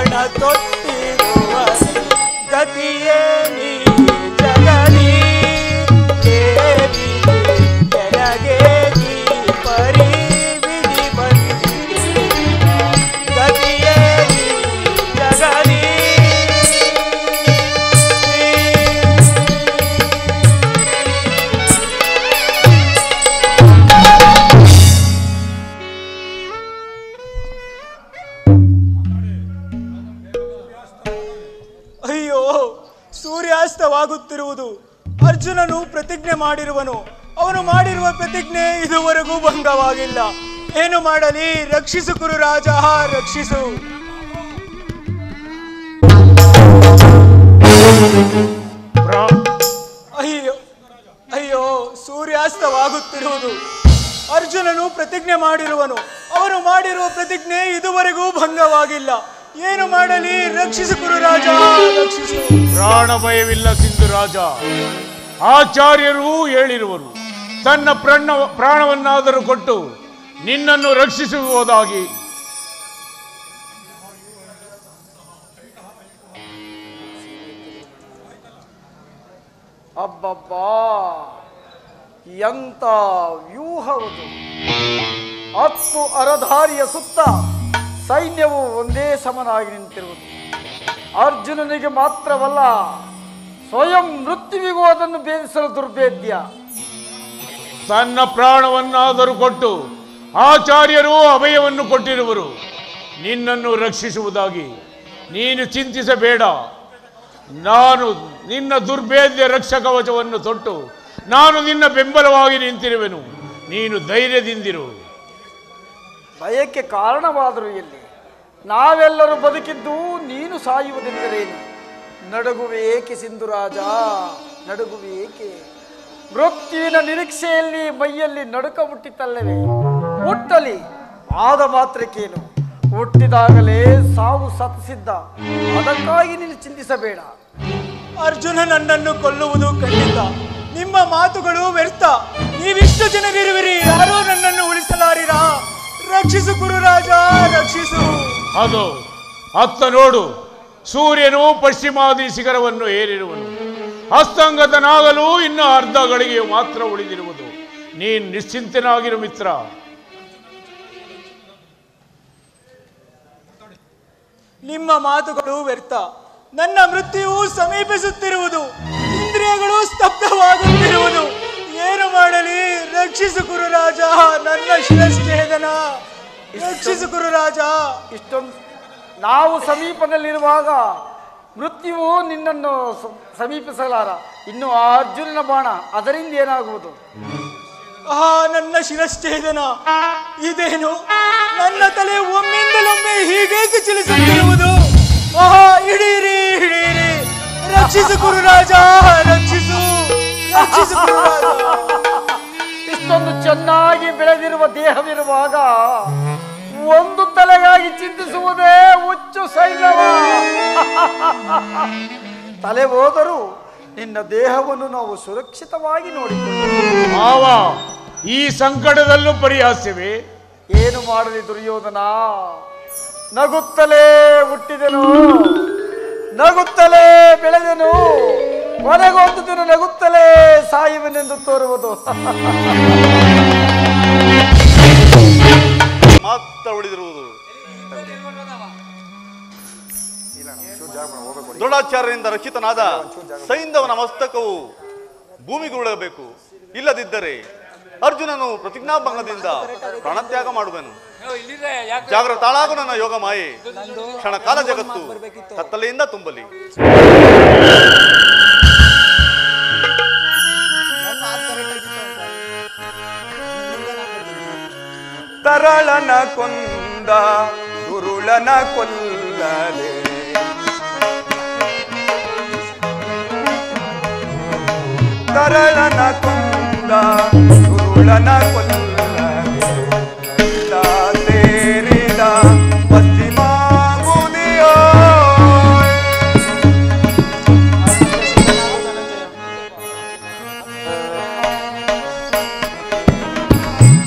ಪಣ ತೊಟ್ಟಿರುವ ಗತಿಯೇ ನೀ ಜಗದಿ ದೇವಿ ಕೆಳಗೆ ನೀ ಪರಿ ವಿಧಿ ಬಂದಿ ಗತಿಯೇ ನೀ ಜಗದಿ. ಅಯ್ಯೋ, ಸೂರ್ಯಾಸ್ತವಾಗುತ್ತಿರುವುದು. ಅರ್ಜುನನು ಪ್ರತಿಜ್ಞೆ ಮಾಡಿರುವನು. ಅವನು ಮಾಡಿರುವ ಪ್ರತಿಜ್ಞೆ ಇದುವರೆಗೂ ಭಂಗವಾಗಿಲ್ಲ. ಏನು ಮಾಡಲಿ? ರಕ್ಷಿಸು ಕುರು ರಾಜ, ರಕ್ಷಿಸು. ಅಯ್ಯೋ ಅಯ್ಯೋ, ಸೂರ್ಯಾಸ್ತವಾಗುತ್ತಿರುವುದು. ಅರ್ಜುನನು ಪ್ರತಿಜ್ಞೆ ಮಾಡಿರುವನು. ಅವನು ಮಾಡಿರುವ ಪ್ರತಿಜ್ಞೆ ಇದುವರೆಗೂ ಭಂಗವಾಗಿಲ್ಲ. ಏನು ಮಾಡಲಿ? ರಕ್ಷಿಸು ಕುರು ರಾಜ, ರಕ್ಷಿಸು. ಪ್ರಾಣ ಭಯವಿಲ್ಲ ಸಿಂಧು ರಾಜ. ಆಚಾರ್ಯರು ಹೇಳಿರುವರು, ತನ್ನ ಪ್ರಾಣವನ್ನಾದರೂ ಕೊಟ್ಟು ನಿನ್ನನ್ನು ರಕ್ಷಿಸುವುದಾಗಿ. ಅಬ್ಬಬ್ಬಾ, ಎಂತ ವ್ಯೂಹವುದು! 10 ಅರಧಾರಿಯ ಸುತ್ತ ಸೈನ್ಯವು ಒಂದೇ ಸಮನಾಗಿ ನಿಂತಿರುವುದು. ಅರ್ಜುನನಿಗೆ ಮಾತ್ರವಲ್ಲ, ಸ್ವಯಂ ಮೃತ್ಯುವಿಗೂ ಅದನ್ನು ಭೇದಿಸಲು ದುರ್ಭೇದ್ಯ. ತನ್ನ ಪ್ರಾಣವನ್ನಾದರೂ ಕೊಟ್ಟು ಆಚಾರ್ಯರು ಅಭಯವನ್ನು ಕೊಟ್ಟಿರುವರು, ನಿನ್ನನ್ನು ರಕ್ಷಿಸುವುದಾಗಿ. ನೀನು ಚಿಂತಿಸಬೇಡ. ನಾನು ನಿನ್ನ ದುರ್ಭೇದ್ಯ ರಕ್ಷಕವಚವನ್ನು ತೊಟ್ಟು ನಾನು ನಿನ್ನ ಬೆಂಬಲವಾಗಿ ನಿಂತಿರುವೆನು. ನೀನು ಧೈರ್ಯದಿಂದಿರು. ಭಯಕ್ಕೆ ಕಾರಣವಾದರೂ ಎಲ್ಲಿ? ನಾವೆಲ್ಲರೂ ಬದುಕಿದ್ದು ನೀನು ಸಾಯುವುದೆಂದರೇನು? ನಡುಗುವೆ ಏಕೆ ಸಿಂಧುರಾಜ, ನಡುಗುವೆ ಏಕೆ? ಮೃತ್ಯುವಿನ ನಿರೀಕ್ಷೆಯಲ್ಲಿ ಮೈಯಲ್ಲಿ ನಡುಕ ಹುಟ್ಟಿತಲ್ಲವೇ? ಹುಟ್ಟಲಿ, ಆದ ಮಾತ್ರಕ್ಕೇನು? ಹುಟ್ಟಿದಾಗಲೇ ಸಾವು ಸತ್ತಿಸಿದ್ದ. ಅದಕ್ಕಾಗಿ ನೀನು ಚಿಂತಿಸಬೇಡ. ಅರ್ಜುನ ನನ್ನನ್ನು ಕೊಲ್ಲುವುದು ಖಂಡಿತ. ನಿಮ್ಮ ಮಾತುಗಳು ವ್ಯರ್ಥ. ನೀವಿಷ್ಟು ಜನರಿರುವಿರಿ, ಯಾರೂ ನನ್ನನ್ನು ಉಳಿಸಲಾರಿರಾ? ರಕ್ಷಿಸು ಕುರು ರಾಜ, ರಕ್ಷಿಸು. ಅದು ಅತ್ತ ನೋಡು, ಸೂರ್ಯನು ಪಶ್ಚಿಮಾದಿ ಶಿಖರವನ್ನು ಏರಿರುವನು. ಹಸ್ತಂಗತನಾಗಲು ಇನ್ನು ಅರ್ಧ ಗಳಿಗೆಯು ಮಾತ್ರ ಉಳಿದಿರುವುದು. ನೀನು ನಿಶ್ಚಿಂತನಾಗಿರು ಮಿತ್ರ. ನಿಮ್ಮ ಮಾತುಗಳು ವ್ಯರ್ಥ. ನನ್ನ ಮೃತ್ಯುವು ಸಮೀಪಿಸುತ್ತಿರುವುದು. ಇಂದ್ರಿಯಗಳು ಸ್ತಬ್ಧವಾಗುತ್ತಿರುವುದು. ಏನು ಮಾಡಲಿ? ರಕ್ಷಿಸು ಕುರು ರಾಜ, ನನ್ನ ಶಿರಶ್ಛೇದನ. ರಕ್ಷಿಸು ಕುರು ರಾಜ. ಇಷ್ಟೊಂದು ನಾವು ಸಮೀಪದಲ್ಲಿರುವಾಗ ಮೃತ್ಯುವು ನಿನ್ನನ್ನು ಸಮೀಪಿಸಲಾರ. ಇನ್ನು ಆ ಅರ್ಜುನನ ಬಾಣ, ಅದರಿಂದ ಏನಾಗುವುದು? ನನ್ನ ಶಿರಶ್ಛೇದನ. ಇದೇನು? ನನ್ನ ತಲೆ ಒಮ್ಮಿಂದಲೊಮ್ಮೆ ಹೀಗೇಕೆ ಚಲಿಸುತ್ತಿರುವುದು? ಹಿಡೀರಿ, ಹಿಡೀರಿ. ರಕ್ಷಿಸು ಕುರು ರಾಜ, ರಕ್ಷಿಸು. ರಕ್ಷಿಸು ಕುರು ರಾಜ. ಇಷ್ಟೊಂದು ಚೆನ್ನಾಗಿ ಬೆಳೆದಿರುವ ದೇಹವಿರುವಾಗ ಒಂದು ತಲೆಗಾಗಿ ಚಿಂತಿಸುವುದೇ ಹುಚ್ಚು ಸೈನ್ಯವ. ತಲೆ ಹೋದರೂ ನಿನ್ನ ದೇಹವನ್ನು ನಾವು ಸುರಕ್ಷಿತವಾಗಿ ನೋಡಿಕೊಳ್ಳುತ್ತೇವೆ. ಮಾವ, ಈ ಸಂಕಟದಲ್ಲೂ ಪರಿಹಾಸ್ಯವೇ? ಏನು ಮಾಡಲಿ ದುರ್ಯೋಧನ? ನಗುತ್ತಲೇ ಹುಟ್ಟಿದೆನು, ನಗುತ್ತಲೇ ಬೆಳೆದೆನು, ಕೊನೆಗೊಂದು ದಿನ ನಗುತ್ತಲೇ ಸಾಯುವೆನೆಂದು ತೋರುವುದು. ಮಾತ್ರ ಉಳಿದಿರುವುದು. ದ್ರೋಣಾಚಾರ್ಯರಿಂದ ರಕ್ಷಿತನಾದ ಸೈಂಧವನ ಮಸ್ತಕವು ಭೂಮಿಗುರುಳಬೇಕು. ಇಲ್ಲದಿದ್ದರೆ ಅರ್ಜುನನು ಪ್ರತಿಜ್ಞಾಭಂಗದಿಂದ ಪ್ರಾಣತ್ಯಾಗ ಮಾಡುವನು. ಜಾಗೃತಾಳಾಗು ನನ್ನ ಯೋಗ ಮಾಯೆ. ಕ್ಷಣ ಕಾಲ ಜಗತ್ತು ಕತ್ತಲೆಯಿಂದ ತುಂಬಲಿ. ತರಳನ ಕೊಂದ ದುರುಳನ ಕೊಲ್ಲದೆ, ತರಳನ ಕೊಂದ ದುರುಳನ ಕೊಲ್ಲದೆ, ಸೇರಿದ ಪಶ್ಚಿಮ ಮುದಿಯೋ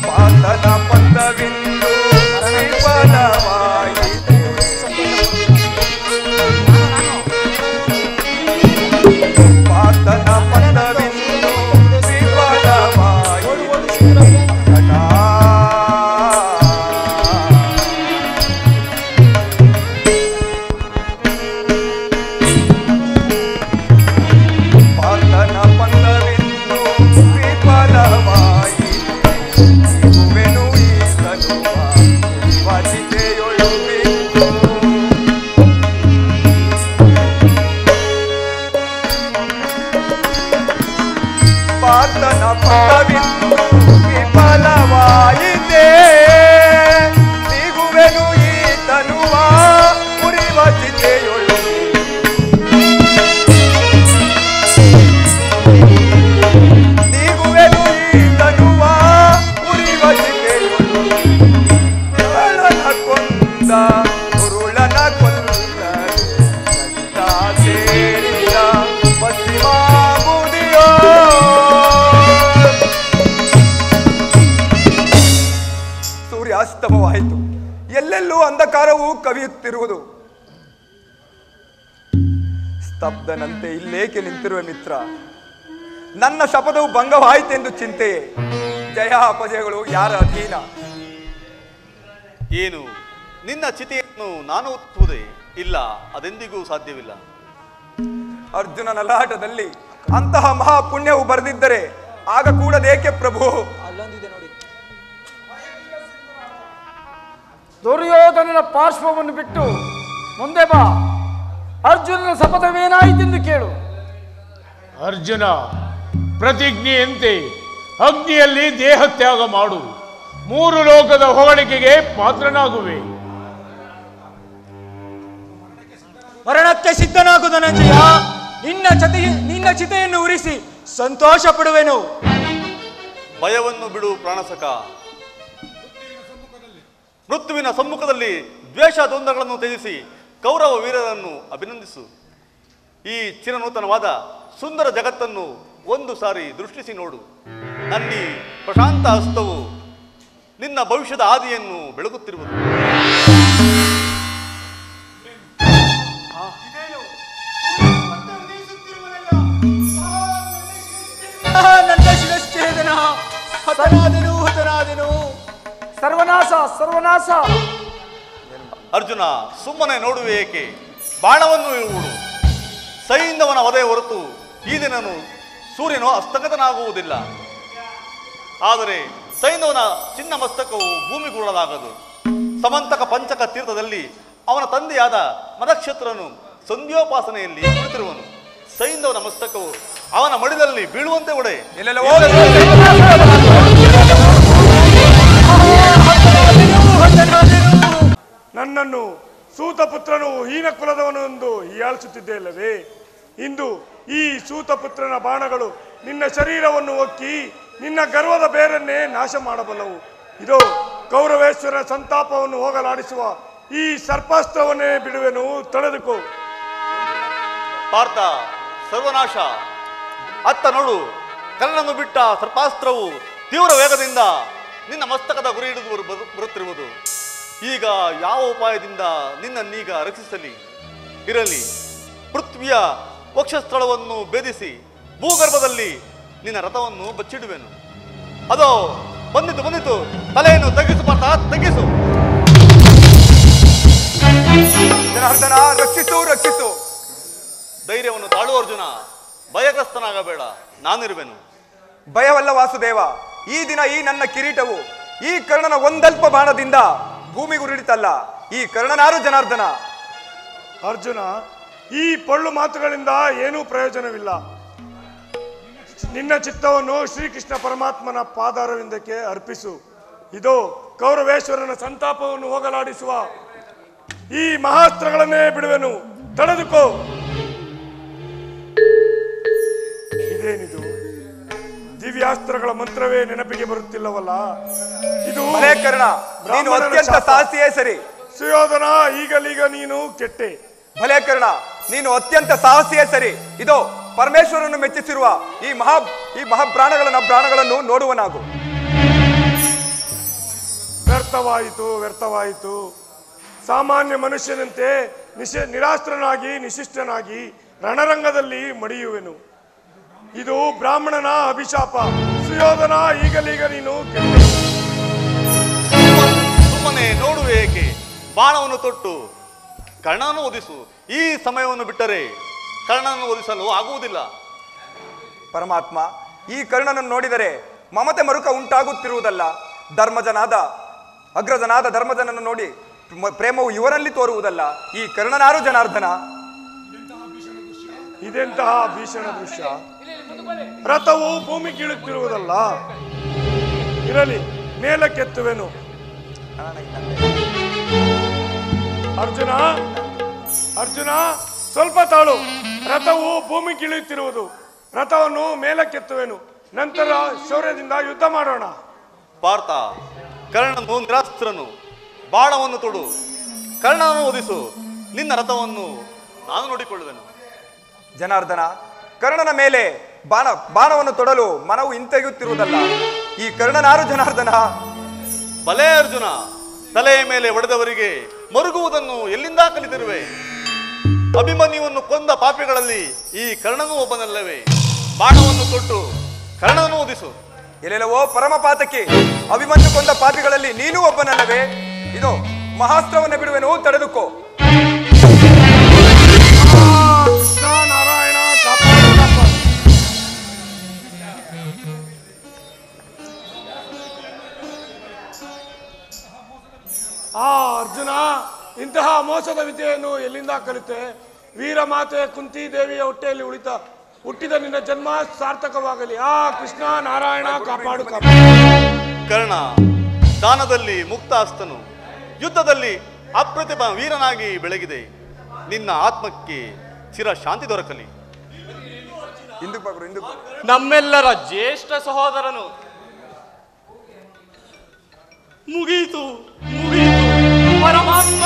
ಪಾತನ ಪಂದವಿಂದು ವಿಫಲವಾಯಿತೆ. ಕವಿಯುತ್ತಿರುವುದು. ಸ್ತಬ್ಧನಂತೆ ಇಲ್ಲೇಕೆ ನಿಂತಿರುವ ಮಿತ್ರ, ನನ್ನ ಶಪಥವು ಭಂಗವಾಯಿತೆಂದು ಚಿಂತೆಯೇ? ಜಯ ಅಪಜಯಗಳು ಯಾರ ಅಧೀನ? ಏನು ನಿನ್ನ ಚಿತೆಯನ್ನು ನಾನು ಒತ್ತುವುದೇ? ಇಲ್ಲ, ಅದೆಂದಿಗೂ ಸಾಧ್ಯವಿಲ್ಲ. ಅರ್ಜುನನ ಲಲಾಟದಲ್ಲಿ ಅಂತಹ ಮಹಾಪುಣ್ಯವು ಬರೆದಿದ್ದರೆ ಆಗ ಕೂಡದೇಕೆ ಪ್ರಭು? ಅಲ್ಲೊಂದಿದೆ ನೋಡಿ. ದುರ್ಯೋಧನನ ಪಾರ್ಶ್ವವನ್ನು ಬಿಟ್ಟು ಮುಂದೆ ಬಾ. ಅರ್ಜುನನ ಶಪಥವೇನಾಯಿತೆಂದು ಕೇಳು. ಅರ್ಜುನ, ಪ್ರತಿಜ್ಞೆಯಂತೆ ಅಗ್ನಿಯಲ್ಲಿ ದೇಹ ತ್ಯಾಗ ಮಾಡು. 3 ಲೋಕದ ಹೊಗಳಿಕೆಗೆ ಪಾತ್ರನಾಗುವೆ. ಮರಣಕ್ಕೆ ಸಿದ್ಧನಾಗು ಧನಂಜಯ. ನಿನ್ನ ಚಿತೆಯನ್ನು ಉರಿಸಿ ಸಂತೋಷ ಪಡುವೆನು. ಭಯವನ್ನು ಬಿಡು ಪ್ರಾಣಸಕ. ಮೃತ್ಯುವಿನ ಸಮ್ಮುಖದಲ್ಲಿ ದ್ವೇಷ ದ್ವಂದ್ವಗಳನ್ನು ತ್ಯಜಿಸಿ ಕೌರವ ವೀರರನ್ನು ಅಭಿನಂದಿಸು. ಈ ಚಿರನೂತನವಾದ ಸುಂದರ ಜಗತ್ತನ್ನು ಒಂದು ಸಾರಿ ದೃಷ್ಟಿಸಿ ನೋಡು. ನನ್ನಿ ಪ್ರಶಾಂತ ಹಸ್ತವು ನಿನ್ನ ಭವಿಷ್ಯದ ಆದಿಯನ್ನು ಬೆಳಗುತ್ತಿರುವುದು. ನನ್ನ ಶಿರಶ್ಛೇದನ. ಹತನಾದೆನು. ಸರ್ವನಾಶ ಸರ್ವನಾಶ. ಅರ್ಜುನ, ಸುಮ್ಮನೆ ನೋಡುವೆ ಏಕೆ? ಬಾಣವನ್ನು ಹೂಡು. ಸೈಂಧವನ ವಧೆ ಹೊರತು ಈ ದಿನನು ಸೂರ್ಯನು ಹಸ್ತಗತನಾಗುವುದಿಲ್ಲ. ಆದರೆ ಸೈಂಧವನ ಚಿನ್ನ ಮಸ್ತಕವು ಭೂಮಿಗೂಡಲಾಗದು. ಸಮಂತಕ ಪಂಚಕ ತೀರ್ಥದಲ್ಲಿ ಅವನ ತಂದೆಯಾದ ಮದಕ್ಷತ್ರನು ಸಂಧ್ಯೋಪಾಸನೆಯಲ್ಲಿ ಕುಳಿತಿರುವನು. ಸೈಂಧವನ ಮಸ್ತಕವು ಅವನ ಮಡಿದಲ್ಲಿ ಬೀಳುವಂತೆ ಒಡೆ. ನನ್ನನ್ನು ಸೂತಪುತ್ರನು ಹೀನ ಕುಲದವನು ಎಂದು ಹೀಯಾಳಿಸುತ್ತಿದ್ದೆ ಅಲ್ಲವೇ? ಇಂದು ಈ ಸೂತಪುತ್ರನ ಬಾಣಗಳು ನಿನ್ನ ಶರೀರವನ್ನು ಒಕ್ಕಿ ನಿನ್ನ ಗರ್ವದ ಬೇರನ್ನೇ ನಾಶ ಮಾಡಬಲ್ಲವು. ಇದು ಕೌರವೇಶ್ವರ ಸಂತಾಪವನ್ನು ಹೋಗಲಾಡಿಸುವ ಈ ಸರ್ಪಾಸ್ತ್ರವನ್ನೇ ಬಿಡುವೆನು, ತಡೆದುಕೋ. ಪಾರ್ಥ, ಸರ್ವನಾಶ. ಅತ್ತ ನೋಡು, ಕರ್ಣನು ಬಿಟ್ಟ ಸರ್ಪಾಸ್ತ್ರವು ತೀವ್ರ ವೇಗದಿಂದ ನಿನ್ನ ಮಸ್ತಕದ ಗುರಿ ಹಿಡಿದು ಬರುತ್ತಿರುವುದು. ಈಗ ಯಾವ ಉಪಾಯದಿಂದ ನಿನ್ನನ್ನೀಗ ರಕ್ಷಿಸಲಿ? ಇರಲಿ, ಪೃಥ್ವಿಯ ವಕ್ಷಸ್ಥಳವನ್ನು ಭೇದಿಸಿ ಭೂಗರ್ಭದಲ್ಲಿ ನಿನ್ನ ರಥವನ್ನು ಬಚ್ಚಿಡುವೆನು. ಅದೋ ಬಂದಿತು. ತಲೆಯನ್ನು ತಗ್ಗಿಸು ಪಾರ್ಥ, ತಗ್ಗಿಸು. ಜನಾರ್ದನ, ರಕ್ಷಿಸು. ಧೈರ್ಯವನ್ನು ತಾಳು ಅರ್ಜುನ. ಭಯಗ್ರಸ್ತನಾಗಬೇಡ, ನಾನಿರುವೆನು. ಭಯವಲ್ಲ ವಾಸುದೇವ. ಈ ದಿನ ಈ ನನ್ನ ಕಿರೀಟವು ಈ ಕರ್ಣನ ಒಂದಲ್ಪ ಬಾಣದಿಂದ ಭೂಮಿಗುರುಳಿತಲ್ಲ. ಈ ಕರ್ಣನಾರು ಜನಾರ್ದನ? ಅರ್ಜುನ, ಈ ಪೊಳ್ಳು ಮಾತುಗಳಿಂದ ಏನೂ ಪ್ರಯೋಜನವಿಲ್ಲ. ನಿನ್ನ ಚಿತ್ತವನ್ನು ಶ್ರೀಕೃಷ್ಣ ಪರಮಾತ್ಮನ ಪಾದಾರವಿಂದಕ್ಕೆ ಅರ್ಪಿಸು. ಇದು ಕೌರವೇಶ್ವರನ ಸಂತಾಪವನ್ನು ಹೋಗಲಾಡಿಸುವ ಈ ಮಹಾಸ್ತ್ರಗಳನ್ನೇ ಬಿಡುವೆನು, ತಡೆದುಕೋ. ಇದೇನಿದು? ದಿವ್ಯಾಸ್ತ್ರಗಳ ಮಂತ್ರವೇ ನೆನಪಿಗೆ ಬರುತ್ತಿಲ್ಲವಲ್ಲ. ಇದು ಕರ್ಣ, ನೀನು ಅತ್ಯಂತ ಸಾಹಸಿಯೇ ಸರಿ. ಸುಯೋಧನ, ಈಗಲೀಗ ನೀನು ಕೆಟ್ಟೆ. ಭಲೇ ಕರ್ಣ, ನೀನು ಅತ್ಯಂತ ಸಾಹಸಿಯೇ ಸರಿ. ಇದು ಪರಮೇಶ್ವರನು ಮೆಚ್ಚಿಸಿರುವ ಈ ಪ್ರಾಣಗಳನ್ನು ನೋಡುವನಾಗು. ವ್ಯರ್ಥವಾಯಿತು. ಸಾಮಾನ್ಯ ಮನುಷ್ಯನಂತೆ ನಿರಾಸ್ತ್ರನಾಗಿ ನಿಶಿಷ್ಟನಾಗಿ ರಣರಂಗದಲ್ಲಿ ಮಡಿಯುವೆನು. ಇದು ಬ್ರಾಹ್ಮಣನ ಅಭಿಶಾಪ. ಸುಯೋಧನ, ಈಗಲೀಗ ನೀನು ಕೆಟ್ಟೆ. ಸುಮ್ಮನೆ ನೋಡುವೆ ಏಕೆ? ಬಾಣವನ್ನು ತೊಟ್ಟು ಕರ್ಣನನ್ನು ಒದಿಸು. ಈ ಸಮಯವನ್ನು ಬಿಟ್ಟರೆ ಕರ್ಣನನ್ನು ಒದಿಸಲು ಆಗುವುದಿಲ್ಲ. ಪರಮಾತ್ಮ, ಈ ಕರ್ಣನನ್ನು ನೋಡಿದರೆ ಮಮತೆ ಮರುಕ ಉಂಟಾಗುತ್ತಿರುವುದಲ್ಲ. ಅಗ್ರಜನಾದ ಧರ್ಮಜನನ್ನು ನೋಡಿ ಪ್ರೇಮವು ಇವರಲ್ಲಿ ತೋರುವುದಲ್ಲ. ಈ ಕರ್ಣನಾರು ಜನಾರ್ದನ? ಇದೆಂತಹ ಭೀಷಣ ದೃಶ್ಯ! ರಥವು ಭೂಮಿ ಕೀಳುತ್ತಿರುವುದಲ್ಲ. ಇರಲಿ, ಮೇಲಕ್ಕೆತ್ತುವೆನು. ಅರ್ಜುನ, ಸ್ವಲ್ಪ ತಾಳು. ರಥವು ಭೂಮಿ ಕೀಳುತ್ತಿರುವುದು. ರಥವನ್ನು ಮೇಲಕ್ಕೆತ್ತುವೆನು. ನಂತರ ಶೌರ್ಯದಿಂದ ಯುದ್ಧ ಮಾಡೋಣ. ಪಾರ್ಥ, ಕರ್ಣನು ನಿರಾಸ್ತ್ರನು. ಬಾಣವನ್ನು ತೊಡು, ಕರ್ಣನನ್ನು ಒದಿಸು. ನಿನ್ನ ರಥವನ್ನು ನಾನು ನೋಡಿಕೊಳ್ಳುವೆನು. ಜನಾರ್ದನ, ಕರ್ಣನ ಮೇಲೆ ಬಾಣವನ್ನು ತೊಡಲು ಮನವು ಹಿಂತೆಗೆಯುತ್ತಿರುವುದಲ್ಲ. ಈ ಕರ್ಣನಾರು ಜನಾರ್ದನ? ಭಲೇ ಅರ್ಜುನ, ತಲೆಯ ಮೇಲೆ ಹೊಡೆದವರಿಗೆ ಮರುಗುವುದನ್ನು ಎಲ್ಲಿಂದ ಕಲಿತಿರುವೆ? ಅಭಿಮನ್ಯುವನ್ನು ಕೊಂದ ಪಾಪಿಗಳಲ್ಲಿ ಈ ಕರ್ಣನೂ ಒಬ್ಬನಲ್ಲವೇ? ಬಾಣವನ್ನು ತೊಟ್ಟು ಕರ್ಣನನ್ನು ಓದಿಸು. ಎಲ್ಲೆಲ್ಲವೋ ಪರಮಪಾತಕ್ಕೆ ಅಭಿಮನ್ಯು ಕೊಂದ ಪಾಪಿಗಳಲ್ಲಿ ನೀನೂ ಒಬ್ಬನಲ್ಲವೇ? ಇದು ಮಹಾಸ್ತ್ರವನ್ನು ಬಿಡುವೆನು, ತಡೆದುಕೋ. ನಾರಾಯಣ ಕಾಪಾಡು ಕಾಪಾಡು. ಅರ್ಜುನ, ಇಂತಹ ಮೋಸದ ವಿದ್ಯೆಯನ್ನು ಎಲ್ಲಿಂದ ಕಲಿತೆ? ವೀರಮಾತೆ ಕುಂತಿ ದೇವಿಯ ಹೊಟ್ಟೆಯಲ್ಲಿ ಹುಟ್ಟಿದ ನಿನ್ನ ಜನ್ಮ ಸಾರ್ಥಕವಾಗಲಿ. ಕೃಷ್ಣ ನಾರಾಯಣ ಕಾಪಾಡು ಕಾಪಾಡು. ಕರ್ಣ ದಾನದಲ್ಲಿ ಮುಕ್ತಾಸ್ತನು, ಯುದ್ಧದಲ್ಲಿ ಅಪ್ರತಿಭ ವೀರನಾಗಿ ಬೆಳಗಿದೆ. ನಿನ್ನ ಆತ್ಮಕ್ಕೆ ಚಿರ ಶಾಂತಿ ದೊರಕಲಿ. ನಮ್ಮೆಲ್ಲರ ಜ್ಯೇಷ್ಠ ಸಹೋದರನು ಮುಗಿಯಿತು ಮುಗಿಯಿತು. ಪರಮಾತ್ಮ,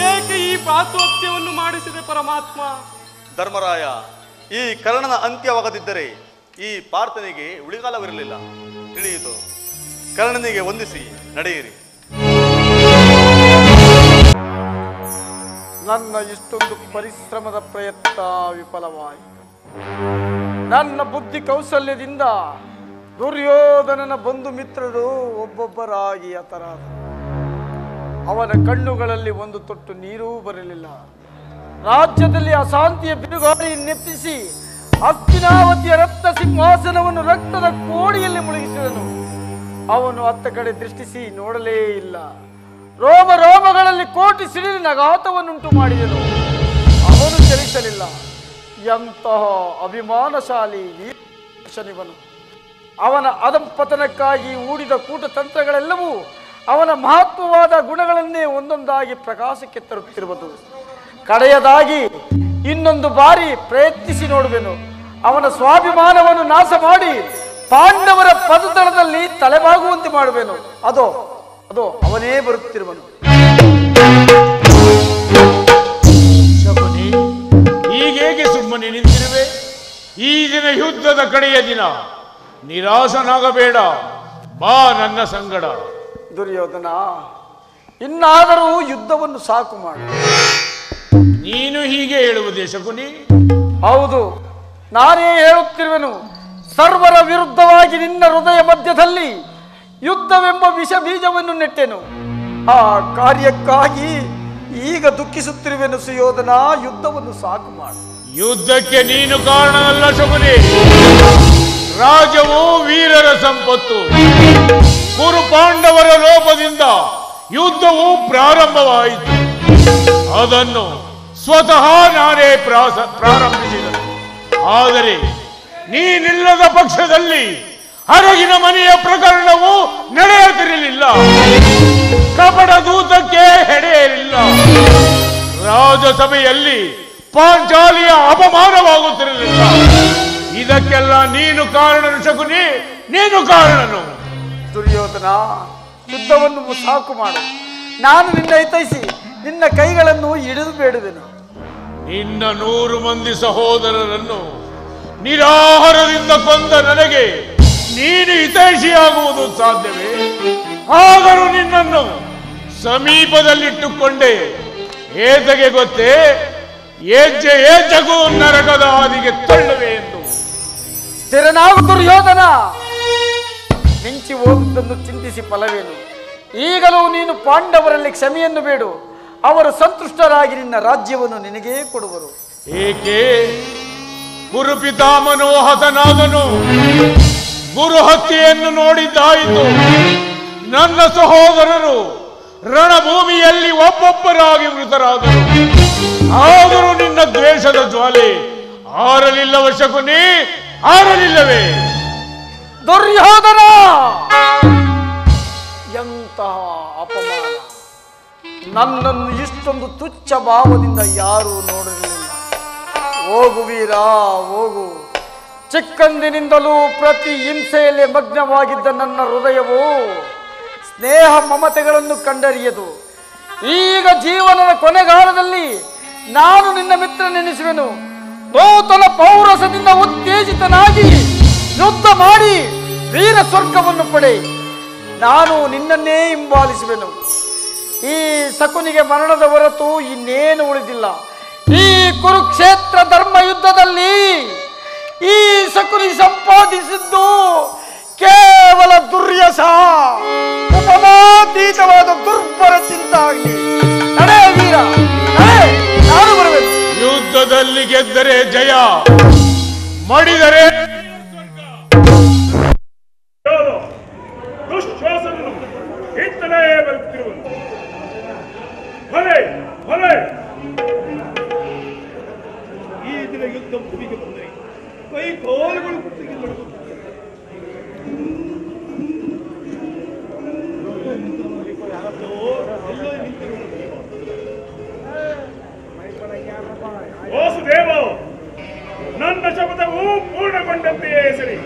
ಏಕೆ ಈ ಪಾತೋಕ್ತಿಯನ್ನು ಮಾಡಿಸಿದೆ ಪರಮಾತ್ಮ? ಧರ್ಮರಾಯ, ಈ ಕರ್ಣನ ಅಂತ್ಯವಾಗದಿದ್ದರೆ ಈ ಪಾರ್ಥನಿಗೆ ಉಳಿಗಾಲವಿರಲಿಲ್ಲ. ತಿಳಿಯಿತು. ಕರ್ಣನಿಗೆ ವಂದಿಸಿ ನಡೆಯಿರಿ. ನನ್ನ ಇಷ್ಟೊಂದು ಪರಿಶ್ರಮದ ಪ್ರಯತ್ನ ವಿಫಲವಾಯಿತು. ನನ್ನ ಬುದ್ಧಿ ಕೌಶಲ್ಯದಿಂದ ದುರ್ಯೋಧನನ ಬಂಧು ಮಿತ್ರರು ಒಬ್ಬೊಬ್ಬರಾಗಿ ಹತರಾದರು. ಅವನ ಕಣ್ಣುಗಳಲ್ಲಿ ಒಂದು ತೊಟ್ಟು ನೀರೂ ಬರಲಿಲ್ಲ. ರಾಜ್ಯದಲ್ಲಿ ಅಶಾಂತಿಯ ಬಿರುಗಾಳಿ ನೆಪ್ಪಿಸಿ ಹಸ್ತಿನಾವತಿಯ ರತ್ನ ಸಿಂಹಾಸನವನ್ನು ರಕ್ತದ ಕೋಡಿಯಲ್ಲಿ ಮುಳುಗಿಸಿದನು. ಅವನು ಅತ್ತ ಕಡೆ ದೃಷ್ಟಿಸಿ ನೋಡಲೇ ಇಲ್ಲ. ರೋಮ ರೋಮಗಳಲ್ಲಿ ಕೋಟಿ ಸಿಡಿಲಿನ ಆಘಾತವನ್ನುಂಟು ಮಾಡಿದನು. ಅವನು ಚಲಿಸಲಿಲ್ಲ. ಎಂತಹ ಅಭಿಮಾನಶಾಲಿ ಶನಿವನು. ಅವನ ಅಧಂಪತನಕ್ಕಾಗಿ ಹೂಡಿದ ಕೂಟತಂತ್ರಗಳೆಲ್ಲವೂ ಅವನ ಮಹತ್ವವಾದ ಗುಣಗಳನ್ನೇ ಒಂದೊಂದಾಗಿ ಪ್ರಕಾಶಕ್ಕೆ ತರುತ್ತಿರುವುದು. ಕಡೆಯದಾಗಿ ಇನ್ನೊಂದು ಬಾರಿ ಪ್ರಯತ್ನಿಸಿ ನೋಡುವೆನು. ಅವನ ಸ್ವಾಭಿಮಾನವನ್ನು ನಾಶ ಮಾಡಿ ಪಾಂಡವರ ಪದತಳದಲ್ಲಿ ತಲೆಬಾಗುವಂತೆ ಮಾಡುವೆನು. ಅದೋ ಅದೋ ಅವನೇ ಬರುತ್ತಿರುವನು. ಶಕುನಿ, ಹೀಗೇಗೆ ಸುಮ್ಮನೆ ನಿಂತಿರುವೆ? ಈ ದಿನ ಯುದ್ಧದ ಕಡೆಯ ದಿನ. ನಿರಾಶನಾಗಬೇಡ, ಬಾ ನನ್ನ ಸಂಗಡ. ದುರ್ಯೋಧನ, ಇನ್ನಾದರೂ ಯುದ್ಧವನ್ನು ಸಾಕು ಮಾಡು. ನೀನು ಹೀಗೆ ಹೇಳುವುದೇ ಶಕುನಿ? ಹೌದು, ನಾನೇ ಹೇಳುತ್ತಿರುವೆನು. ಸರ್ವರ ವಿರುದ್ಧವಾಗಿ ನಿನ್ನ ಹೃದಯ ಮಧ್ಯದಲ್ಲಿ ಯುದ್ಧವೆಂಬ ವಿಷ ಬೀಜವನ್ನು ನೆಟ್ಟೆನು. ಆ ಕಾರ್ಯಕ್ಕಾಗಿ ಈಗ ದುಃಖಿಸುತ್ತಿರುವೆನು. ಸುಯೋಧನ, ಯುದ್ಧವನ್ನು ಸಾಕು ಮಾಡು. ಯುದ್ಧಕ್ಕೆ ನೀನು ಕಾರಣವಲ್ಲ ಶಕುನಿ. ರಾಜವು ವೀರರ ಸಂಪತ್ತು. ಕುರು ಪಾಂಡವರ ಲೋಪದಿಂದ ಯುದ್ಧವು ಪ್ರಾರಂಭವಾಯಿತು. ಅದನ್ನು ಸ್ವತಃ ನಾನೇ ಪ್ರಾರಂಭಿಸಿದನು. ಆದರೆ ನೀನಿಲ್ಲದ ಪಕ್ಷದಲ್ಲಿ ಹರಗಿನ ಮನೆಯ ಪ್ರಕರಣವು ನಡೆಯುತ್ತಿರಲಿಲ್ಲ. ಕಪಟ ದೂತಕ್ಕೆ ಹೆಡೆಯಿರಲಿಲ್ಲ. ರಾಜಸಭೆಯಲ್ಲಿ ಪಾಂಚಾಲಿಯ ಅಪಮಾನವಾಗುತ್ತಿರಲಿಲ್ಲ. ಇದಕ್ಕೆಲ್ಲ ನೀನು ಕಾರಣನು ಶಕುನಿ, ನೀನು ಕಾರಣನು. ದುರ್ಯೋಧನ, ಯುದ್ಧವನ್ನು ಸಾಕು ಮಾಡು. ನಾನು ನಿನ್ನ ಹಿತೈಸಿ ನಿನ್ನ ಕೈಗಳನ್ನು ಹಿಡಿದು ಬೇಡುವೆನು. ನಿನ್ನ 100 ಮಂದಿ ಸಹೋದರರನ್ನು ನಿರಾಹಾರದಿಂದ ಕೊಂದ ನನಗೆ ನೀನು ಹಿತೈಷಿಯಾಗುವುದು ಸಾಧ್ಯವೇ? ಆದರೂ ನಿನ್ನನ್ನು ಸಮೀಪದಲ್ಲಿಟ್ಟುಕೊಂಡೆ. ಏತಗೆ ಗೊತ್ತೇ? ಹೆಜ್ಜೆಗೂ ನರಕದ ಹಾದಿಗೆ ತಳ್ಳುವೆ ಎಂದು. ಸ್ಥಿರನಾಗು ದುರ್ಯೋಧನ. ಮಿಂಚಿ ಹೋಗುವುದನ್ನು ಚಿಂತಿಸಿ ಫಲವೇನು? ಈಗಲೂ ನೀನು ಪಾಂಡವರಲ್ಲಿ ಕ್ಷಮೆಯನ್ನು ಬೇಡು. ಅವರು ಸಂತುಷ್ಟರಾಗಿ ನಿನ್ನ ರಾಜ್ಯವನ್ನು ನಿನಗೇ ಕೊಡುವರು. ಏಕೆ? ಗುರುಪಿತಾಮನೋ ಹತನಾದನು. ಗುರು ಹತ್ಯೆಯನ್ನು ನೋಡಿದ್ದಾಯಿತು. ನನ್ನ ಸಹೋದರರು ರಣಭೂಮಿಯಲ್ಲಿ ಒಬ್ಬೊಬ್ಬರಾಗಿ ಮೃತರಾದರು. ಆದರೂ ನಿನ್ನ ದ್ವೇಷದ ಜ್ವಾಲೆ ಆರಲಿಲ್ಲವ ಶಕುನಿ, ಆರಲಿಲ್ಲವೇ? ದುರ್ಯೋಧನ, ಎಂತಹ ಅಪಮಾನ! ನನ್ನನ್ನು ಇಷ್ಟೊಂದು ತುಚ್ಛ ಭಾವದಿಂದ ಯಾರೂ ನೋಡಿರಲಿಲ್ಲ. ಹೋಗು ವೀರ, ಹೋಗು. ಚಿಕ್ಕಂದಿನಿಂದಲೂ ಪ್ರತಿ ಹಿಂಸೆಯಲ್ಲಿ ಮಗ್ನವಾಗಿದ್ದ ನನ್ನ ಹೃದಯವು ಸ್ನೇಹ ಮಮತೆಗಳನ್ನು ಕಂಡರಿಯದು. ಈಗ ಜೀವನದ ಕೊನೆಗಾಲದಲ್ಲಿ ನಾನು ನಿನ್ನ ಮಿತ್ರನೆನಿಸುವೆನು. ನೂತನ ಪೌರಸದಿಂದ ಉತ್ತೇಜಿತನಾಗಿ ಯುದ್ಧ ಮಾಡಿ ವೀರ ಸ್ವರ್ಗವನ್ನು ಪಡೆ. ನಾನು ನಿನ್ನನ್ನೇ ಹಿಂಬಾಲಿಸುವೆನು. ಈ ಶಕುನಿಗೆ ಮರಣದ ಹೊರತು ಇನ್ನೇನು ಉಳಿದಿಲ್ಲ. ಈ ಕುರುಕ್ಷೇತ್ರ ಧರ್ಮ ಯುದ್ಧದಲ್ಲಿ ಈ ಶಕುನಿ ಸಂಪಾದಿಸಿದ್ದು ಕೇವಲ ದುರ್ಯಸ, ಉಪಮಾತೀತವಾದ ದುರ್ಬರ ಚಿಂತಾಗ್ನಿ. ನಡೆ ವೀರ, ನಡೆ, ನಾನು ಬರಬೇಕು. ಯುದ್ಧದಲ್ಲಿ ಗೆದ್ದರೆ ಜಯ, ಮಡಿದರೆ ದುಶ್ಯಾಸನನು ಇತ್ತಲೇ ಬರುತ್ತಿರುವನು. ಭಲೆ ಭಲೆ, ಈ ದಿನ ಯುದ್ಧ ಭೂಮಿಗೆ ಬಂದರೆ ಕೈ ಕಾಲುಗಳು ತೆಗೆದುಕೊಳ್ಳುವುದು. ವಾಸುದೇವ, ನನ್ನ ಶಪಥವು ಪೂರ್ಣಗೊಂಡಂತೆಯೇ ಸರಿ.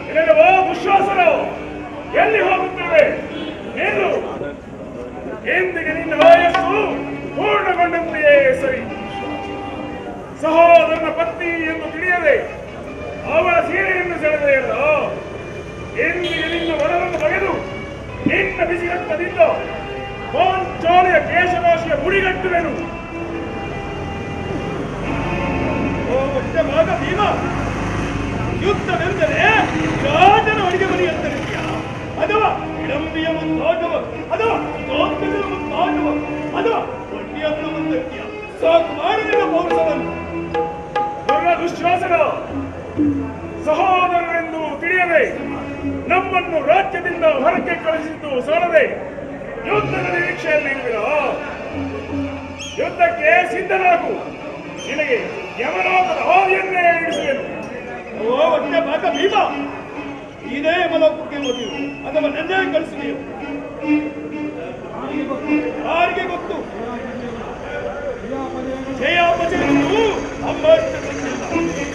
ಇಲ್ಲವೋ ದುಶ್ಯಾಸನ, ಎಲ್ಲಿ ಹೋಗುತ್ತೇವೆ? ನೀನು ಎಂದಿಗೆ ನಿನ್ನ ವಯಸ್ಸು ಪೂರ್ಣಗೊಂಡಂತೆಯೇ ಸರಿ. ಸಹೋದರನ ಪತ್ನಿ ಎಂದು ತಿಳಿಯದೆ ಅವರ ಸೀರೆಯನ್ನು ಸೆಳೆದೆಯಲ್ಲ, ಎಂದಿಗೆ ನಿನ್ನ ಒಡಲನ್ನು ಬಗೆದು ನಿನ್ನ ಬಿಸಿಗಟ್ಟದಿಂದ ಪಾಂಚಾಲಿಯ ಕೇಶರಾಶಿಯ ಮುಡಿಗಟ್ಟುವೆನು. ಮಗ ಭೀಮ, ಯುದ್ಧವೆಂದರೆ ರಾಜನ ಅಡಿಗೆ ಮನೆ ಅಂತ ರೀತಿಯ, ಅಥವಾ ವಿಳಂಬಿಯ ಮುಂದಾಟವ, ಅಥವಾ ಸೋತ್ರದ ಮುಂದಾಟವ, ಅಥವಾ ಒಡ್ಡಿಯಗಳ ಮುಂದಕ್ಕಿಯ ಸಾಕು ಮಾಡಿದ ಪೌರುಷವನ್ನು. ದುಶ್ಯಾಸನ, ಸಹೋದರರೆಂದು ತಿಳಿಯದೆ ನಮ್ಮನ್ನು ರಾಜ್ಯದಿಂದ ಹೊರಕ್ಕೆ ಕಳಿಸಿದ್ದು ಸಾಲದೆ ಯುದ್ಧದ ನಿರೀಕ್ಷೆಯಲ್ಲಿರುವಿರೋ? ಯುದ್ಧಕ್ಕೆ ಸಿದ್ಧನಾಗು. ನಿನಗೆ ಯಮಲೋಕದ ಹಾದಿಯನ್ನೇ ಇಡಿಸುವೆನು. ಓ ಒಟ್ಟೆ ಮಗ ಭೀಮ, ಇದೇ ಯಮಲೋಕಕ್ಕೆ ಹೋದಿರು ಅಥವಾ ನನ್ನೇ ಕಳಿಸಿದೆಯೋ? ಯಾರಿಗೆ ಗೊತ್ತು? ಜಯಾಪಜಯನು ಅಮೃತ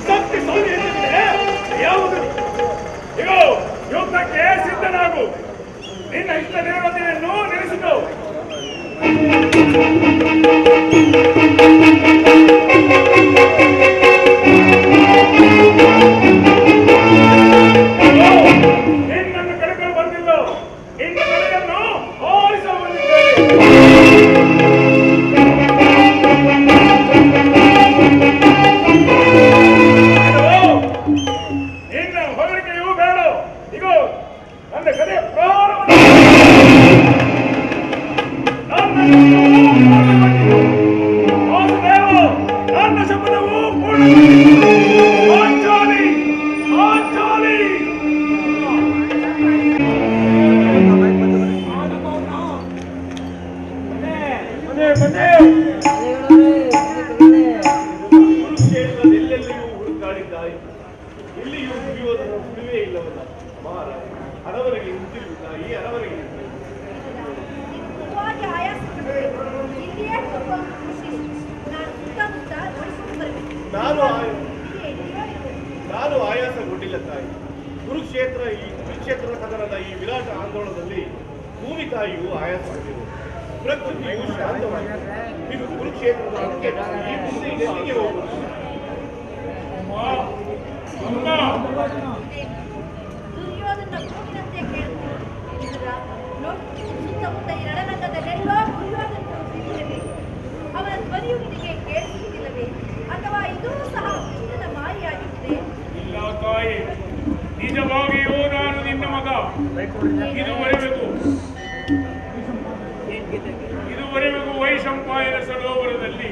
ಶಕ್ತಿ ಸೌಂದರ್ಯ ಯಾವುದು? ಈಗ ಯುದ್ಧಕ್ಕೆ ಸಿದ್ಧನಾಗು. ನಿನ್ನ ಇಷ್ಟ ದೇವತೆಯನ್ನು ನೆನೆಸಿಕೋ. ನಿನ್ನನ್ನು ಕಡೆಗಳು ಬಂದಿಲ್ಲ, ನಿನ್ನ ಕಡೆಯನ್ನು ಆರಿಸ ಬಂದಿದ್ದೇನೆ. ನಿನ್ನ ಹೊಗಳಿಕೆಯೂ ಬೇಡ. ಈಗ ನನ್ನ ಕಥೆಯ ಪ್ರಾರಂಭ. ನನ್ನ ಶಬ್ದವು ಪೂರ್ಣ. ಪಾಂಚಾಲಿ, ಪಾಂಚಾಲಿ. ಕುರುಕ್ಷೇತ್ರದೆಲ್ಲೆಲ್ಲಿಯೂ ಹುಡುಕಾಡಿದ್ದಾಯಿತು, ಎಲ್ಲಿಯೂ ದುರ್ಯೋಧನ ಹುಡುವೇ ಇಲ್ಲವಲ್ಲ. ಮಹಾರಾಜ ಹರವರಿಗೆ ಹಿಂತಿರುಗಿದ್ದಾಯಿ, ಹರವರಿಗೆ ನಾನು ಆಯಾಸಗೊಂಡಿಲ್ಲ ತಾಯಿ. ಕುರುಕ್ಷೇತ್ರದ ಕದನದ ಈ ವಿರಾಟ ಆಂದೋಲನದಲ್ಲಿ ಭೂಮಿ ತಾಯಿಯು ಆಯಾಸಗೊಂಡಿರು, ಪ್ರಕೃತಿಯು ಶಾಂತವಾಗಿದೆ. ಇದು ಕುರುಕ್ಷೇತ್ರದ ಈ ಮುಂದೆ ಎಲ್ಲಿಗೆ ಹೋಗುವುದು? ದುರ್ಯೋಧನ ಕೂಗಿನಂತೆ ಕೇಳುತ್ತಿದ್ದ ಸುತ್ತಮುತ್ತ ಈ ರಣರಂಗದಲ್ಲೆಲ್ಲೋ ದುರ್ಯೋಧನ ಸಿಕ್ಕಿರಬೇಕು. ಅವನ ಧ್ವನಿಯು ನಿನಗೆ ಕೇಳಿಸುತ್ತಿಲ್ಲವೇ? ಅಥವಾ ಇದೂ ಸಹ ಕೃಷ್ಣನ ಮಾಯೆಯಾಗಿದ್ದರೆ? ಇಲ್ಲ ತಾಯಿ, ನಿಜವಾಗಿಯೂ ನಾನು ನಿನ್ನ ಮಗ. ಇದುವರೆಗೂ ವೈಶಂಪಾಯನ ಸರೋವರದಲ್ಲಿ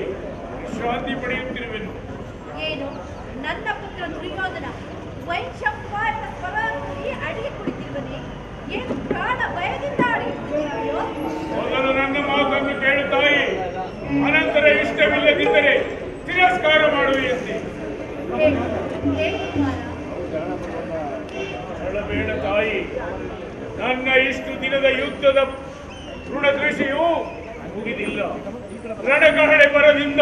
ವಿಶ್ರಾಂತಿ ಪಡೆಯುತ್ತಿರುವೆನು. ಏನು, ನನ್ನ ಪುತ್ರ ದುರ್ಯೋಧನ ವೈಶಂಪಾಯನ ಸರೋವರದಲ್ಲಿ ಅಡಿಗೆ ಕುಳಿತಿರುವನೇ? ಏನು ಪ್ರಾಣ ಭಯದಿಂದ ಅಡಿಗೆ ಕುಳಿತಿರುವೆಯೋ? ಮೊದಲು ನನ್ನ ಮಾತನ್ನು ಕೇಳು ತಾಯಿ, ಅನಂತರ ಇಷ್ಟವಿಲ್ಲದಿದ್ದರೆ ತಿರಸ್ಕಾರ ಮಾಡುವೆಯಂತೆ. ಹೇಳಬೇಡ ತಾಯಿ, ನನ್ನ ಇಷ್ಟು ದಿನದ ಯುದ್ಧದ ಋಣದೃಷಿಯು ಮುಗಿದಿಲ್ಲ. ರಣಕಹಳೆ ಬರದಿಂದ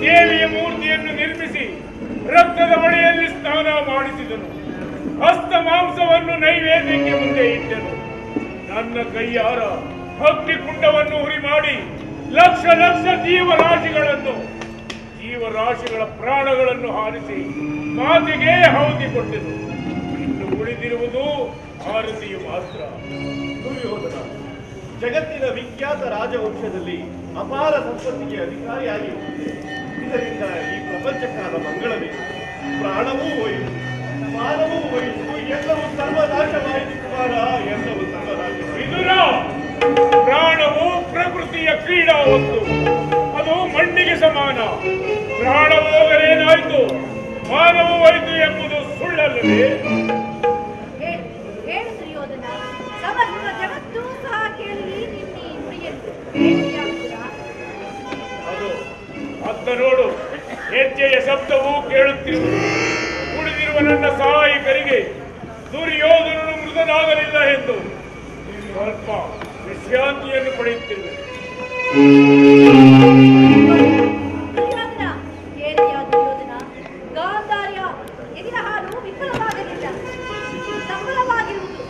ದೇವಿಯ ಮೂರ್ತಿಯನ್ನು ನಿರ್ಮಿಸಿ ರಕ್ತದ ಬಳಿಯಲ್ಲಿ ಸ್ನಾನ ಮಾಡಿಸಿದನು. ಹಸ್ತ ಮಾಂಸವನ್ನು ನೈವೇದ್ಯಕ್ಕೆ ಮುಂದೆ ಇಟ್ಟನು. ನನ್ನ ಕೈಯಾರ ಅಗ್ನಿಕುಂಡವನ್ನು ಉರಿ ಮಾಡಿ ಲಕ್ಷ ಲಕ್ಷ ಜೀವರಾಶಿಗಳ ಪ್ರಾಣಗಳನ್ನು ಹಾರಿಸಿ ಮಾತಿಗೆ ಹಾದಿ ಕೊಟ್ಟೆನು. ಇನ್ನು ಉಳಿದಿರುವುದು ಆರತಿಯು ಮಾತ್ರ. ದುರ್ಯೋಧನ, ಜಗತ್ತಿನ ವಿಖ್ಯಾತ ರಾಜವಂಶದಲ್ಲಿ ಅಪಾರ ಸಂಪತ್ತಿಗೆ ಅಧಿಕಾರಿಯಾಗಿರುತ್ತದೆ. ಇದರಿಂದ ಈ ಪ್ರಪಂಚಕ್ಕಾದ ಮಂಗಳವಿದೆ. ಪ್ರಾಣವೂ ಹೋಯಿತು, ಮಾನವೂ ಹೋಯಿತು, ಎಲ್ಲವೂ ಸರ್ವನಾಶವಾಯಿತು ಕುಮಾರ, ಎಲ್ಲವೂ ಸರ್ವನಾಶವಾಯಿತು. ಪ್ರಾಣವು ಪ್ರಕೃತಿಯ ಕ್ರೀಡಾ ವಸ್ತು, ಅದು ಮಣ್ಣಿಗೆ ಸಮಾನ. ಪ್ರಾಣ ಹೋಗಲೇನಾಯ್ತು, ಮಾನವ ಹೋಯಿತು ಎಂಬುದು ಸುಳ್ಳಲ್ಲವೇ? ಹೇಳು ದುರ್ಯೋಧನ, ಸಮಸ್ತ ಜಗತ್ತೂ ಸಹ ಕೇಳಲಿ ನಿನ್ನೆ ನುಡಿಯನ್ನು. ಅದು ಅತ್ತ ನೋಡು, ಹೆಜ್ಜೆಯ ಶಬ್ದವು ಕೇಳುತ್ತಿರುವುದು. ಉಳಿದಿರುವ ನನ್ನ ಸಹಾಯಕರಿಗೆ ದುರ್ಯೋಧನನು ಮೃತನಾಗಲಿಲ್ಲ ಎಂದು ಸ್ವಲ್ಪ ವಿಶ್ರಾಂತಿಯನ್ನು ಪಡೆಯುತ್ತಿರುವೆ. ದುರ್ಯೋಧನ, ಕೇಳಿಯ ದುರ್ಯೋಧನ, ಗಾಂಧಾರ್ಯ ಎದಿರ ಹಾಲು ವಿಫಲವಾಗಲಿಲ್ಲ, ಸಫಲವಾಗಿರುವುದು.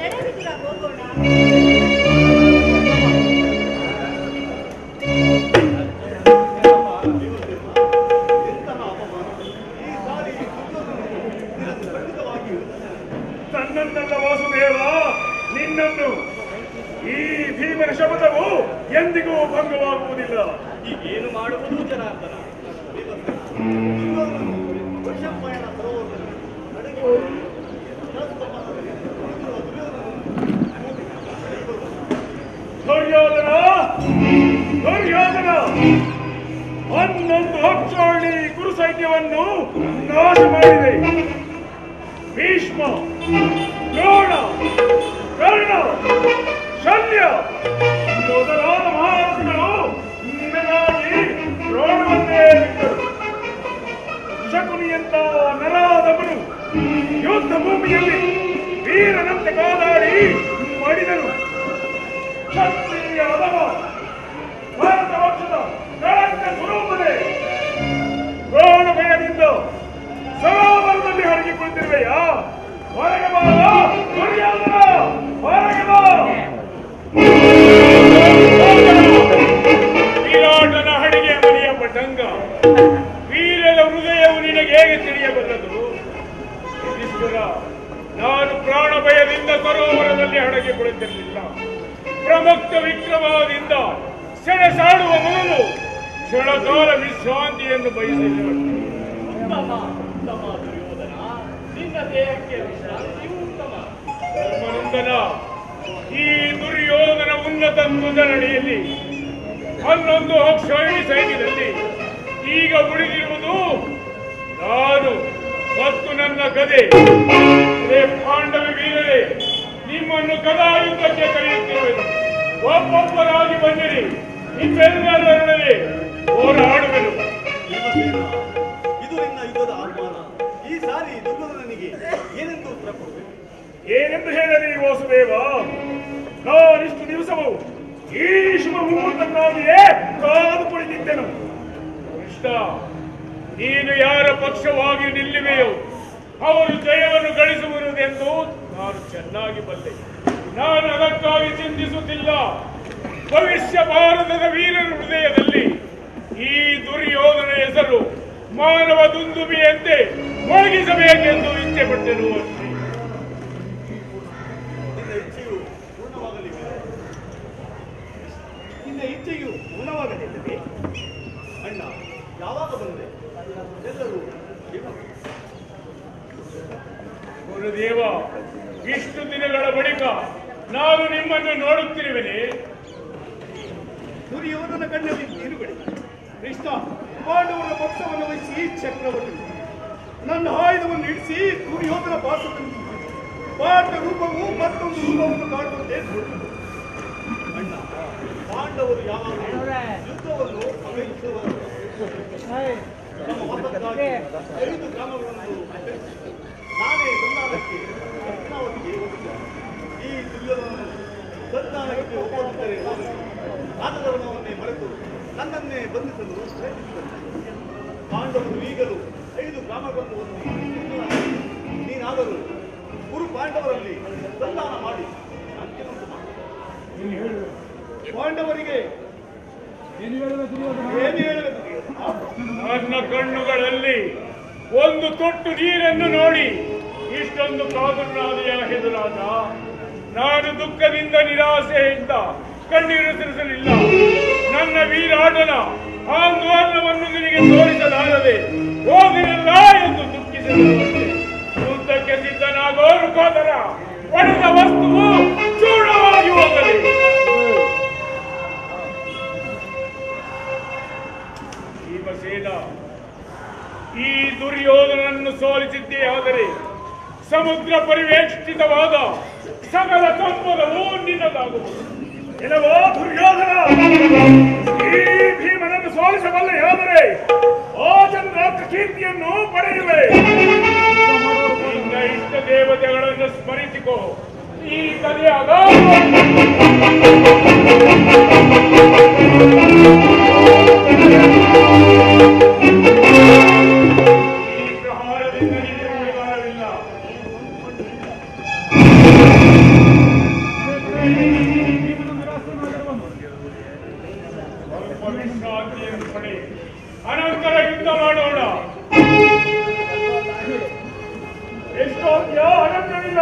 ನಡೆಬಿಟ್ಟಿರ ಹೋಗೋಣ. ತನ್ನನ್ನೆಲ್ಲ ವಾಸುದೇವ, ನಿನ್ನನ್ನು ಈ ಭೀಮನ ಶಪಥವು ಎಂದಿಗೂ ಭಂಗವಾಗುವುದಿಲ್ಲ. ಈಗೇನು ಮಾಡುವುದು ಜನಾರ್ದನ? ವೈಶಂಪಾಯನ ಸರೋವರದಲ್ಲಿ ದುರ್ಯೋಧನ, ದುರ್ಯೋಧನ, 11 ಅಕ್ಷೋಹಿಣಿ ಕುರು ಸೈನ್ಯವನ್ನು ನಾಶ ಮಾಡಿದೆ. ಭೀಷ್ಮ, ದ್ರೋಣ, ಕರ್ಣ, ಶಲ್ಯ ಮೊದಲಾದ ಮಹಾರಥಿಗಳು ನಿನಗಾಗಿ ದ್ರೋಣವನ್ನೇ ಬಿಟ್ಟರು. ಶಕುನಿಯಂತ ನರಾಧಮನು ಯುದ್ಧ ಭೂಮಿಯಲ್ಲಿ ವೀರನಂತೆ ಕಾದಾಡಿ ಮಾಡಿದನು. ಕ್ಷತ್ರಿಯ ಅಧಮ ಭಾರತ ವಂಶದ ಕಳಂಕ ಸ್ವರೂಪವೇ ದ್ರೋಣ ಭಯದಿಂದ ಸರೋವರದಲ್ಲಿ ಹರಗಿ ಕುಳಿತಿರುವೆಯಾ? ಹೊರಗೆ ಬಾ ದುರ್ಯೋಧನ, ಹೊರಗೆ ಬಾ. ವಿರಾಟನ ಹಡಿಗೆ ಮನೆಯ ಪಟಂಗ, ವೀರನ ಹೃದಯವು ನಿನಗೆ ಹೇಗೆ ತಿಳಿಯಬಲ್ಲದು? ಈಶ್ವರ, ನಾನು ಪ್ರಾಣ ಭಯದಿಂದ ಸರೋವರದಲ್ಲಿ ಹಡಗಿ ಕುಳಿತಿರಲಿಲ್ಲ. ಪ್ರಮುಕ್ತ ವಿಕ್ರಮದಿಂದ ಸೆಣಸಾಡುವ ಮೊದಲು ಕ್ಷಣಕಾಲ ವಿಶ್ರಾಂತಿಯನ್ನು ಬಯಸಿಲ್ಲ. ದುರ್ಯೋಧನ, ನಿನ್ನ ದೇಹಕ್ಕೆ ವಿಶ್ರಾಂತಿಯೂ ಉತ್ತಮ. ಧರ್ಮನಂದನ, ಈ ದುರ್ಯೋಧನ ಉನ್ನತ ಧ್ವಜನಡಿಯಲ್ಲಿ 11 ಅಕ್ಷೋಹಿಣಿ ಸೈನ್ಯದಲ್ಲಿ ಈಗ ಉಳಿದಿರುವುದು ನಾನು ಮತ್ತು ನನ್ನ ಗದೆ. ಪಾಂಡವ ವೀರರೇ, ನಿಮ್ಮನ್ನು ಗದಾಯುದ್ಧಕ್ಕೆ ಕರೆಯುತ್ತಿರುವೆನು. ಒಬ್ಬೊಬ್ಬರಾಗಿ ಬಂದಿರಿ, ನಿಮ್ಮೆಲ್ಲರೊಡನೆ ಹೋರಾಡುವೆನು. ಇದು ನಿನ್ನ ಯುದ್ಧದ ಆಹ್ವಾನ. ಈ ಸಾರಿ ದುರ್ಯೋಧನನಿಗೆ ಏನೆಂದು ಉತ್ತರ ಕೊಡಬೇಕು? ಏನೆಂದು ಹೇಳಲಿ ವಾಸುದೇವ? ನಾನಿಷ್ಟು ದಿವಸವು ಈ ಶುಭ ಮುಹೂರ್ತಕ್ಕಾಗಿಯೇ ಕಾದು ಕುಳಿತಿದ್ದೆನು. ಕೃಷ್ಣ, ನೀನು ಯಾರ ಪಕ್ಷವಾಗಿ ನಿಲ್ಲುವೆಯೋ ಅವರು ಜಯವನ್ನು ಗಳಿಸುವುದೆಂದು ನಾನು ಚೆನ್ನಾಗಿ ಬಲ್ಲೆ. ನಾನು ಅದಕ್ಕಾಗಿ ಚಿಂತಿಸುತ್ತಿಲ್ಲ. ಭವಿಷ್ಯ ಭಾರತದ ವೀರರ ಹೃದಯದಲ್ಲಿ ಈ ದುರ್ಯೋಧನ ಹೆಸರು ಮಾನವ ದುಂದುಬಿಯಂತೆ ಮೊಳಗಿಸಬೇಕೆಂದು ಇಚ್ಛೆ ಪಟ್ಟೆನು ಅಷ್ಟೇ. ನಿನ್ನ ಇಚ್ಛೆಯು ಪೂರ್ಣವಾಗಲಿಲ್ಲವೇ? ಅಣ್ಣ, ಯಾವಾಗ ಬಂದೆ? ಎಲ್ಲರೂ ಗುರುದೇವ, ಇಷ್ಟು ದಿನಗಳ ಬಳಿಕ ನಾನು ನಿಮ್ಮನ್ನು ನೋಡುತ್ತಿರುವೆನೆ. ದುರ್ಯೋಧನ ಕಣ್ಣಲ್ಲಿ ನೀರುಗಡೆ. ಕೃಷ್ಣ, ಪಾಂಡವರ ಪಕ್ಷವನ್ನು ವಹಿಸಿ ಚಕ್ರವರ್ತಿ ನನ್ನ ಆಯುಧವನ್ನು ಇಡಿಸಿ ದುರ್ಯೋಧನ ಪಾತ್ರದಲ್ಲಿ ಪಾಠ ರೂಪವು ಮತ್ತೊಂದು ರೂಪವನ್ನು ಕಾಣುವಂತೆ ನೋಡುತ್ತದೆ. ಅಣ್ಣ, ಪಾಂಡವರು ಯಾವಾಗಲೂ ಯುದ್ಧವನ್ನು ಅಗೈಸುವರು. ನಮ್ಮ ವಸಕ್ಕಾಗಿ 5 ಗ್ರಾಮಗಳನ್ನು ನಾನೇ ಸಂಧಾನಕ್ಕೆ ರತ್ನಾವತಿಗೆ ಹೋಗಿದ್ದೆ. ಈ ದುರ್ಯೋಧನನ್ನು ಸಂಧಾನಕ್ಕೆ ಒಪ್ಪದಿದ್ದರೆ ರಾಜಧರ್ಮವನ್ನೇ ಮರೆತು ನನ್ನನ್ನೇ ಬಂಧಿಸಲು ಪ್ರಯತ್ನಿಸಿದರು. ಪಾಂಡವರು ಈಗಲೂ 5 ಗ್ರಾಮಗಳನ್ನು ನೀನಾದರೂ ಗುರು ಪಾಂಡವರಲ್ಲಿ ಸಂಧಾನ ಮಾಡಿ ಅಂತ್ಯವನ್ನು ಮಾಡಿ. ಪಾಂಡವರಿಗೆ ಏನು ಹೇಳಬೇಕು? ನನ್ನ ಕಣ್ಣುಗಳಲ್ಲಿ ಒಂದು ತೊಟ್ಟು ನೀರನ್ನು ನೋಡಿ ಇಷ್ಟೊಂದು ಕಾದುನಾದಿಯ ಹೆದರಾದ ನಾನು ದುಃಖದಿಂದ ನಿರಾಸೆಯಿಂದ ಕಣ್ಣೀರು ಸುರಿಸಲಿಲ್ಲ. ನನ್ನ ವೀರಾಟನ ಆಂದೋಲನವನ್ನು ನಿನಗೆ ತೋರಿಸಲಾರದೆ ಹೋಗಿರಲ್ಲ ಎಂದು ದುಃಖಿಸಿದವಂತೆ. ಯುದ್ಧಕ್ಕೆ ಸಿದ್ಧನಾಗೋರು ಕೋದರ ಪಡೆದ ವಸ್ತುವು ಚೂಡವಾಗಿ ಹೋಗಲಿ. ಭೀಮಸೇನ, ಈ ದುರ್ಯೋಧನನ್ನು ಸೋಲಿಸಿದ್ದೇ ಆದರೆ ಸಮುದ್ರ ಪರಿವೇಷ್ಟಿತವಾದ ಸಕಲ ಸಂಪದವು ನಿನ್ನದಾಗುವುದು. ಇಲ್ಲವೋ ದುರ್ಯೋಧನ, ಈ ಭೀಮನನ್ನು ಸೋಲಿಸಬಲ್ಲೆಯಾದರೆ ಆಚಂದ್ರಾತ್ರ ಕೀರ್ತಿಯನ್ನು ಪಡೆಯುವೆ. ನಿನ್ನ ಇಷ್ಟ ದೇವತೆಗಳನ್ನು ಸ್ಮರಿಸಿಕೋ. ಈ ಕಲಿಯಾಗ ಈ ಪ್ರಹಾರದಿಂದ ನಿನಗೆ ಉಳಿಗಾರವಿಲ್ಲ. ವಿಶ್ರಾಂತಿಯನ್ನು ಪಡೆ, ಅನಂತರ ಯುದ್ಧ ಮಾಡೋಣ. ಎಷ್ಟೋ ಅನಂತರಿಲ್ಲ.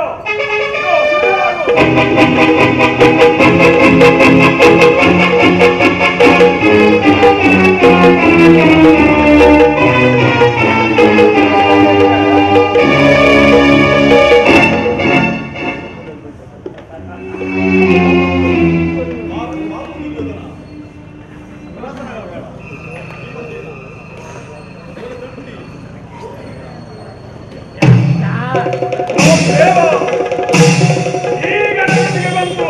ಈಗ ನನಗೆ ಬಂತು.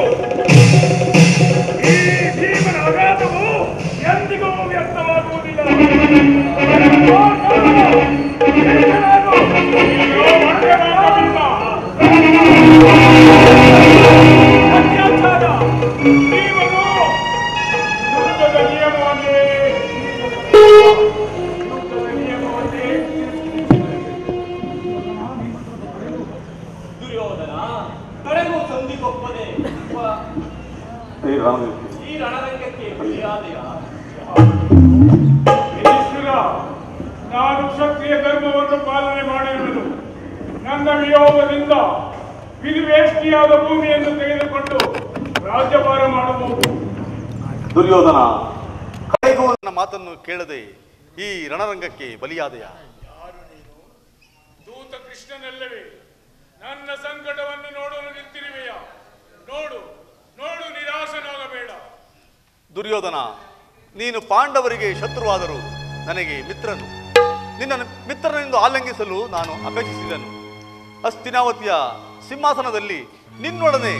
ಈ ಭೀಮನ ಆಘಾತವು ಎಂದಿಗೂ ವ್ಯರ್ಥವಾಗುವುದಿಲ್ಲ. ಅತ್ಯಾಚಾರ ಭೀಮನು ಯುದ್ಧದ ನಿಯಮವನ್ನೇ ದುರ್ಯೋಧನ ಕಡೆಗೂ ಸಂಧಿಗೊಪ್ಪದೆ ಈ ರಣರಂಗಕ್ಕೆ ಬಲಿಯಾದೆಯ. ಯುಧಿಷ್ಠಿರ, ನಾನು ಕ್ಷತ್ರಿಯ ಧರ್ಮವನ್ನು ಪಾಲನೆ ಮಾಡಿರುವುದು. ನನ್ನ ವಿಯೋಗದಿಂದ ವಿಧಿವೇಷ್ಟಿಯಾದ ಭೂಮಿಯನ್ನು ತೆಗೆದುಕೊಂಡು ರಾಜ್ಯಭಾರ ಮಾಡಬಹುದು. ದುರ್ಯೋಧನ, ಕಡೆಗೂ ನನ್ನ ಮಾತನ್ನು ಕೇಳದೆ ಈ ರಣರಂಗಕ್ಕೆ ಬಲಿಯಾದೆಯ. ದೂತ ಕೃಷ್ಣನಲ್ಲವೇ ನನ್ನ ಸಂಕಟವನ್ನು ನೋಡಲು ನಿಂತಿರುವೆಯ? ನೋಡು ನೋಡು, ನಿರಾಶನಾಗಬೇಡ. ದುರ್ಯೋಧನ, ನೀನು ಪಾಂಡವರಿಗೆ ಶತ್ರುವಾದರೂ ನನಗೆ ಮಿತ್ರನು. ನಿನ್ನ ಮಿತ್ರನೆಂದು ಆಲಂಗಿಸಲು ನಾನು ಅಪೇಕ್ಷಿಸಿದನು. ಹಸ್ತಿನಾವತಿಯ ಸಿಂಹಾಸನದಲ್ಲಿ ನಿನ್ನೊಡನೆ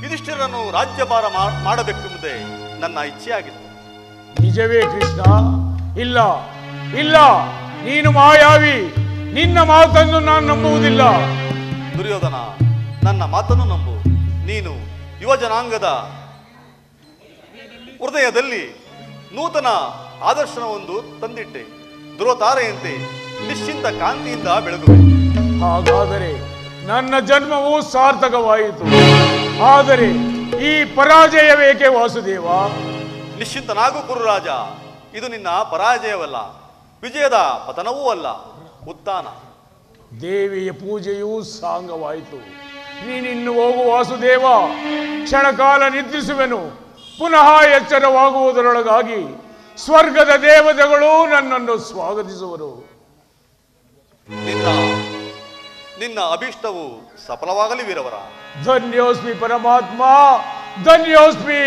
ಯುಧಿಷ್ಠಿರನನ್ನು ರಾಜ್ಯಭಾರ ಮಾಡಬೇಕೆಂಬುದೇ ನನ್ನ ಇಚ್ಛೆಯಾಗಿತ್ತು. ನಿಜವೇ ಕೃಷ್ಣ? ಇಲ್ಲ ಇಲ್ಲ, ನೀನು ಮಾಯಾವಿ. ನಿನ್ನ ಮಾತನ್ನು ನಾನು ನಂಬುವುದಿಲ್ಲ. ದುರ್ಯೋಧನ, ನನ್ನ ಮಾತನ್ನು ನಂಬು. ನೀನು ಯುವ ಜನಾಂಗದ ಹೃದಯದಲ್ಲಿ ನೂತನ ಆದರ್ಶನವೊಂದು ತಂದಿಟ್ಟೆ. ಧ್ರುವತಾರೆಯಂತೆ ನಿಶ್ಚಿಂತ ಕಾಂತಿಯಿಂದ ಬೆಳಗುವೆ. ಹಾಗಾದರೆ ನನ್ನ ಜನ್ಮವು ಸಾರ್ಥಕವಾಯಿತು. ಆದರೆ ಈ ಪರಾಜಯವೇಕೆ ವಾಸುದೇವ? ನಿಶ್ಚಿಂತನಾಗು ಕುರುರಾಜ. ಇದು ನಿನ್ನ ಪರಾಜಯವಲ್ಲ, ವಿಜಯದ ಪತನವೂ ಅಲ್ಲ, ಉತ್ಥಾನ. ದೇವಿಯ ಪೂಜೆಯೂ ಸಾಂಗವಾಯಿತು. ನೀನಿನ್ನು ಹೋಗು ವಾಸುದೇವ. ಕ್ಷಣಕಾಲ ನಿದ್ರಿಸುವೆನು. ಪುನಃ ಎಚ್ಚರವಾಗುವುದರೊಳಗಾಗಿ ಸ್ವರ್ಗದ ದೇವತೆಗಳು ನನ್ನನ್ನು ಸ್ವಾಗತಿಸುವರು. ನಿನ್ನ ಅಭೀಷ್ಟವು ಸಫಲವಾಗಲಿ ವೀರವರ. ಧನ್ಯೋಸ್ಮಿ ಪರಮಾತ್ಮ, ಧನ್ಯೋಸ್ಮಿ.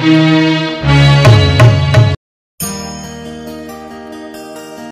ಧನ್ಯವಾದಗಳು.